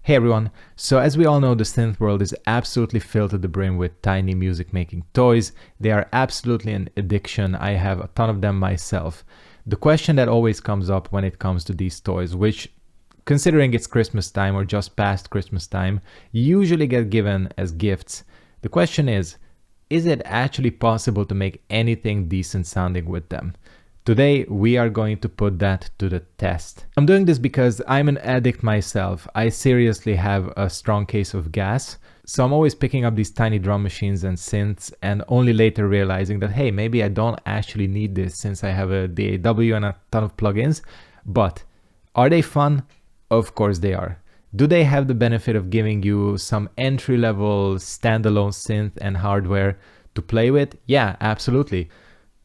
Hey everyone, so as we all know, the synth world is absolutely filled to the brim with tiny music making toys. They are absolutely an addiction. I have a ton of them myself. The question that always comes up when it comes to these toys, which considering it's Christmas time or just past Christmas time, usually get given as gifts. The question is it actually possible to make anything decent sounding with them? Today, we are going to put that to the test. I'm doing this because I'm an addict myself. I seriously have a strong case of gas. So I'm always picking up these tiny drum machines and synths and only later realizing that, hey, maybe I don't actually need this since I have a DAW and a ton of plugins. But are they fun? Of course they are. Do they have the benefit of giving you some entry-level standalone synth and hardware to play with? Yeah, absolutely.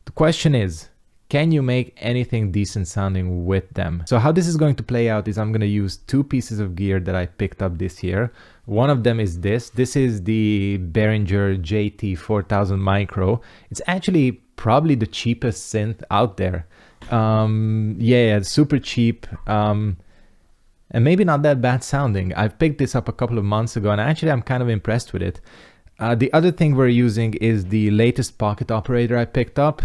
The question is, can you make anything decent sounding with them? So how this is going to play out is I'm going to use two pieces of gear that I picked up this year. One of them is this. This is the Behringer JT4000 Micro. It's actually probably the cheapest synth out there. Yeah, it's super cheap. And maybe not that bad sounding. I've picked this up a couple of months ago and actually I'm kind of impressed with it. The other thing we're using is the latest pocket operator I picked up,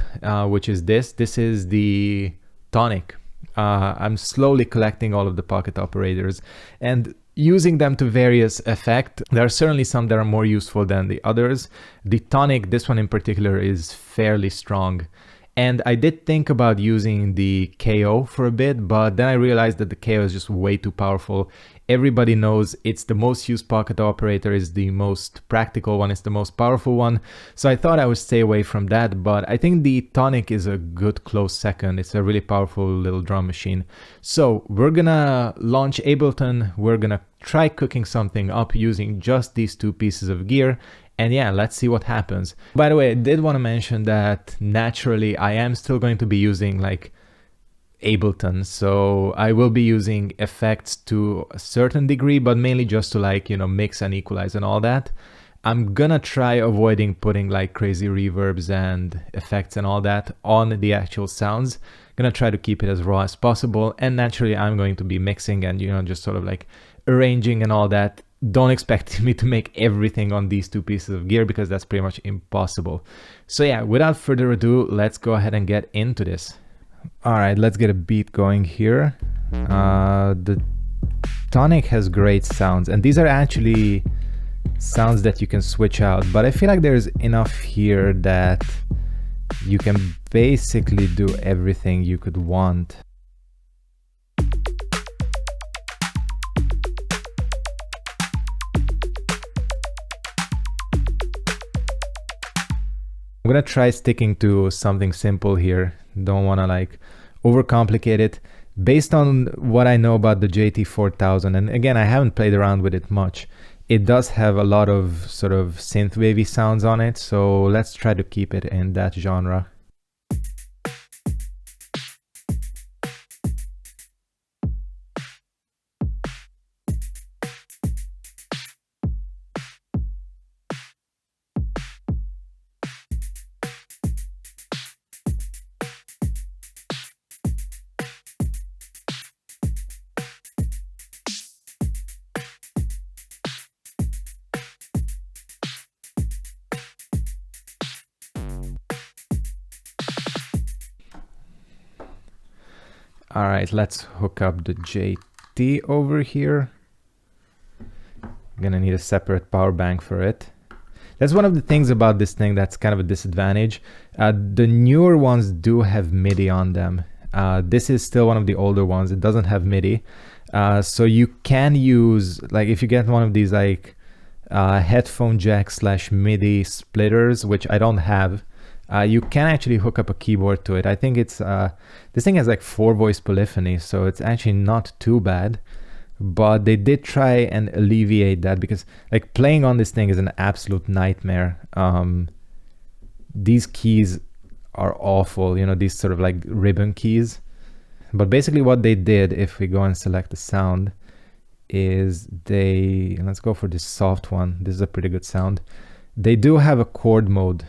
which is this. This is the Tonic. I'm slowly collecting all of the pocket operators and using them to various effect. There are certainly some that are more useful than the others. The Tonic, this one in particular, is fairly strong. And I did think about using the KO for a bit, but then I realized that the KO is just way too powerful. Everybody knows it's the most used pocket operator, is the most practical one, it's the most powerful one. So I thought I would stay away from that, but I think the Tonic is a good close second. It's a really powerful little drum machine. So we're gonna launch Ableton. We're gonna try cooking something up using just these two pieces of gear. And yeah, let's see what happens. By the way, I did want to mention that naturally I am still going to be using like Ableton. So I will be using effects to a certain degree, but mainly just to like, you know, mix and equalize and all that. I'm gonna try avoiding putting like crazy reverbs and effects and all that on the actual sounds. Gonna try to keep it as raw as possible. And naturally I'm going to be mixing and, you know, just sort of like arranging and all that. Don't expect me to make everything on these two pieces of gear because that's pretty much impossible. So yeah, without further ado, let's go ahead and get into this. All right, let's get a beat going here. The Tonic has great sounds, and these are actually sounds that you can switch out, but I feel like there's enough here that you can basically do everything you could want. I'm gonna try sticking to something simple here. Don't wanna like overcomplicate it. Based on what I know about the JT4000, and again, I haven't played around with it much, it does have a lot of sort of synth wavy sounds on it. So let's try to keep it in that genre. All right, let's hook up the JT over here. I'm gonna need a separate power bank for it. That's one of the things about this thing that's kind of a disadvantage. The newer ones do have MIDI on them. This is still one of the older ones. It doesn't have MIDI. So you can use, like if you get one of these like headphone jack / MIDI splitters, which I don't have, you can actually hook up a keyboard to it. I think it's, this thing has like 4-voice polyphony, so it's actually not too bad. But they did try and alleviate that because like playing on this thing is an absolute nightmare. These keys are awful, you know, these sort of like ribbon keys. But basically what they did, if we go and select the sound, is let's go for this soft one. This is a pretty good sound. They do have a chord mode.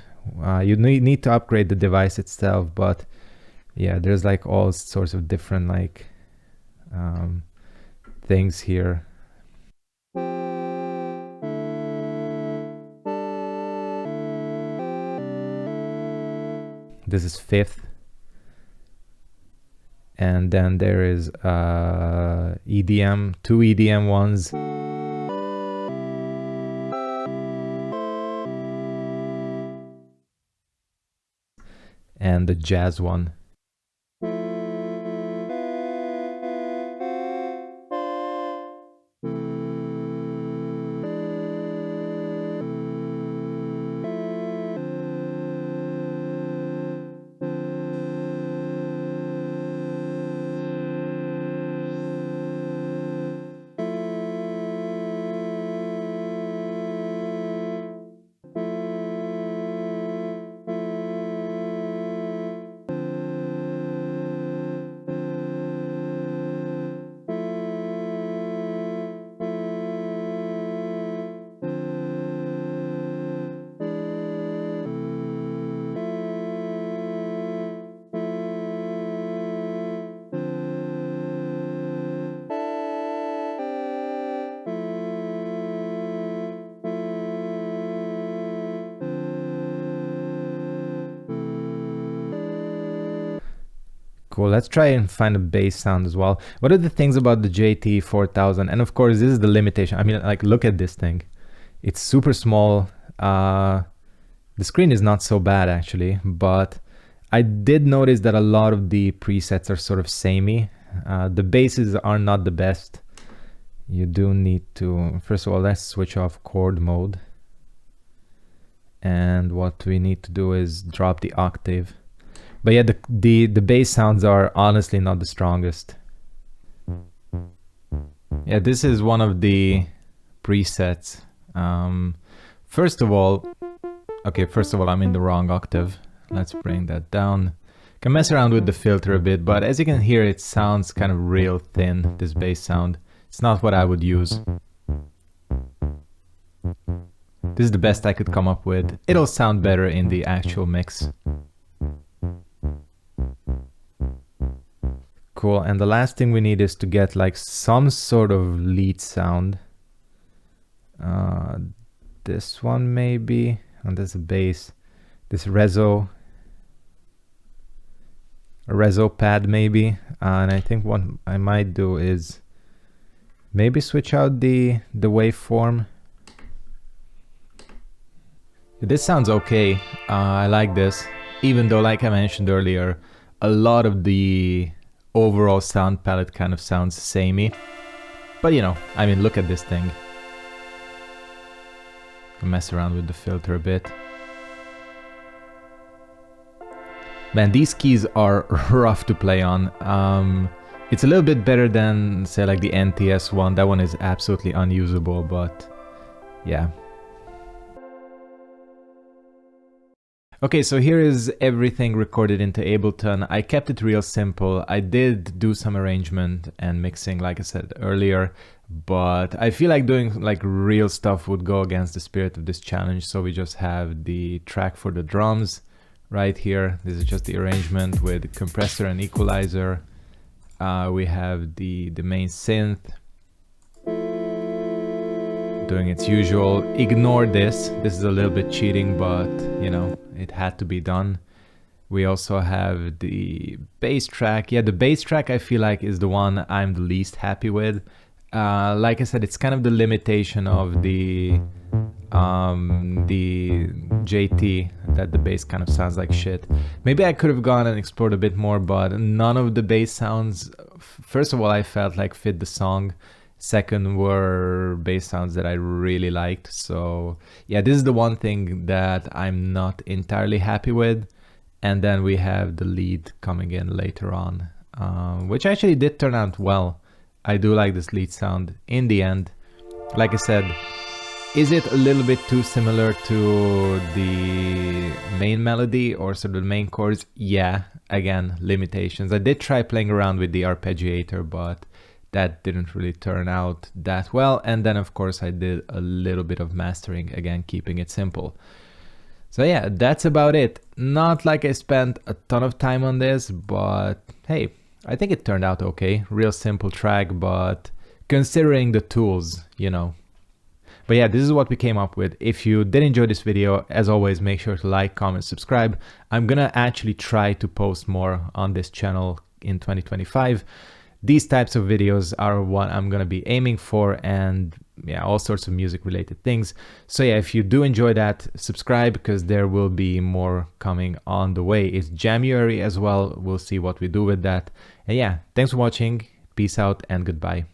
You need to upgrade the device itself, but yeah, there's like all sorts of different like things here. This is fifth. And then there is EDM, two EDM ones. And the jazz one. Cool, let's try and find a bass sound as well. What are the things about the JT 4000? And of course, this is the limitation. I mean, like, look at this thing. It's super small. The screen is not so bad actually, but I did notice that a lot of the presets are sort of samey. The basses are not the best. You do need to, first of all, let's switch off chord mode. And what we need to do is drop the octave. But yeah, the bass sounds are honestly not the strongest. Yeah, this is one of the presets. First of all, I'm in the wrong octave. Let's bring that down. Can mess around with the filter a bit, but as you can hear, it sounds kind of real thin, this bass sound. It's not what I would use. This is the best I could come up with. It'll sound better in the actual mix. Cool, and the last thing we need is to get like some sort of lead sound. This one maybe, and there's a bass. This a reso pad maybe, and I think what I might do is maybe switch out the waveform. This sounds okay. I like this, even though, like I mentioned earlier, a lot of the overall sound palette kind of sounds samey. But you know, I mean, look at this thing. Mess around with the filter a bit. Man, these keys are rough to play on. It's a little bit better than, say, like the NTS one. That one is absolutely unusable, but yeah. Okay, so here is everything recorded into Ableton. I kept it real simple. I did do some arrangement and mixing, like I said earlier, but I feel like doing like real stuff would go against the spirit of this challenge. So we just have the track for the drums right here. This is just the arrangement with compressor and equalizer. We have the main synth doing its usual. Ignore this. This is a little bit cheating, but you know, it had to be done. We also have the bass track. Yeah, the bass track I feel like is the one I'm the least happy with. Like I said, it's kind of the limitation of the JT, that the bass kind of sounds like shit. Maybe I could have gone and explored a bit more, but none of the bass sounds, first of all, I felt like fit the song. Second were bass sounds that I really liked. So yeah, this is the one thing that I'm not entirely happy with. And then we have the lead coming in later on, which actually did turn out well. I do like this lead sound in the end. Like I said, is it a little bit too similar to the main melody or sort of the main chords? Yeah, again, limitations. I did try playing around with the arpeggiator, but that didn't really turn out that well. And then of course I did a little bit of mastering, again, keeping it simple. So yeah, that's about it. Not like I spent a ton of time on this, but hey, I think it turned out okay. Real simple track, but considering the tools, you know. But yeah, this is what we came up with. If you did enjoy this video, as always, make sure to like, comment, subscribe. I'm gonna actually try to post more on this channel in 2025. These types of videos are what I'm gonna be aiming for, and yeah, all sorts of music related things. So yeah, if you do enjoy that, subscribe, because there will be more coming on the way. It's January as well. We'll see what we do with that. And yeah, thanks for watching. Peace out and goodbye.